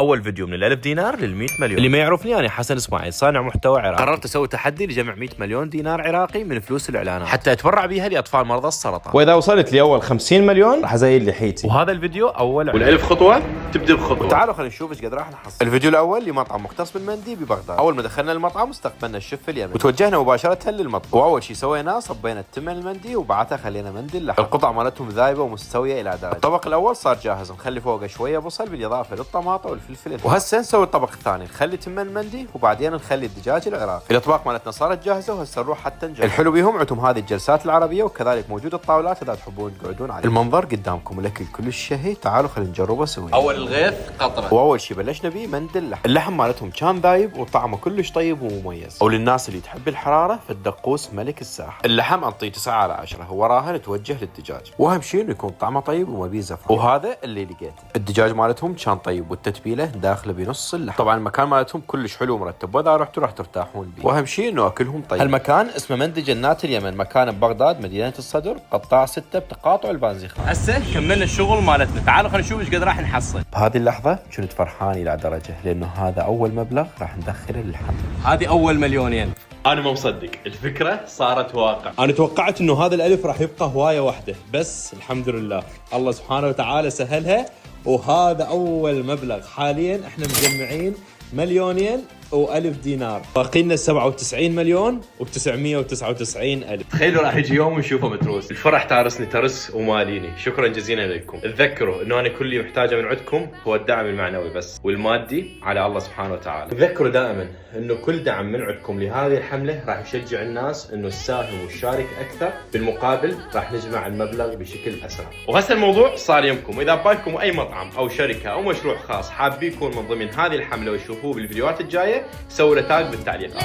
اول فيديو من ال1000 دينار لل100 مليون. اللي ما يعرفني انا حسن اسماعيل، صانع محتوى عراقي. قررت اسوي تحدي لجمع 100 مليون دينار عراقي من فلوس الاعلانات حتى اتبرع بيها لاطفال مرضى السرطان. واذا وصلت لاول 50 مليون راح ازين لحيتي. وهذا الفيديو اول وال1000 خطوه تبدا بخطوه. تعالوا خلينا نشوف ايش قد راح نحصل. الفيديو الاول لمطعم مختص بالمندي ببغداد. اول ما دخلنا المطعم استقبلنا الشيف اليمني وتوجهنا مباشره للمطبخ. واول شيء سويناه صبينا التمن المندي وبعدها خلينا مندي اللحم. القطع مالتهم ذايبه ومستويه الى درجه. الطبق الاول صار جاهز، نخلي فوقه شويه بصل بالاضافه للطماطم والفلفل. وهسه نسوي الطبق الثاني، نخلي تمن المندي وبعدين نخلي الدجاج العراقي. الاطباق مالتنا صارت جاهزه وهسه نروح حتى نجرب. الحلو بيهم عندهم هذه الجلسات العربيه وكذلك موجود الطاولات اذا تحبون تقعدون عليها. المنظر قدامكم الاكل كلش شهي. تعالوا خلينا نجربه سويا. اول الغيث قطره. واول شيء بلشنا به مند اللحم. اللحم مالتهم كان ذايب وطعمه كلش طيب ومميز. وللناس اللي تحب الحراره فالدقوس ملك الساحه. اللحم انطيه 9 على 10. وراها نتوجه للدجاج، واهم شيء انه يكون طعمه طيب وما بيه زفر. وهذا اللي لقيته. الدجاج مالتهم كان طيب والتتبيله داخله بنص اللحم. طبعا المكان مالتهم كلش حلو ومرتب، واذا رحتوا راح ترتاحون به. واهم شيء انه اكلهم طيب. المكان اسمه مند جنات اليمن، مكان ببغداد مدينه الصدر، قطاع 6 بتقاطع البانزيخ. هسه كملنا الشغل مالتنا، تعالوا خلينا نشوف ايش قد راح نحصل. بهذه اللحظه كنت فرحان الى درجه لانه هذا اول مبلغ راح ندخله للحمل. هذه اول مليونين. انا ما مصدق الفكره صارت واقع. انا توقعت انه هذا الالف راح يبقى هوايه واحده، بس الحمد لله الله سبحانه وتعالى سهلها، وهذا اول مبلغ. حاليا احنا مجمعين 2,000,000 دينار، باقي لنا 97 مليون و999 الف. تخيلوا راح يجي يوم ونشوفه متروس. الفرح تارسني ترس وماليني. شكرا جزيلا لكم. تذكروا انه انا كل اللي محتاجه من عندكم هو الدعم المعنوي بس، والمادي على الله سبحانه وتعالى. تذكروا دائما انه كل دعم من عندكم لهذه الحمله راح يشجع الناس انه تساهم وتشارك اكثر، بالمقابل راح نجمع المبلغ بشكل اسرع. وهسه الموضوع صار يمكم. اذا ببالكم اي مطعم او شركه او مشروع خاص حابين يكون من ضمن هذه الحمله ويشوفوه بالفيديوهات الجايه، سووا له تاج بالتعليقات.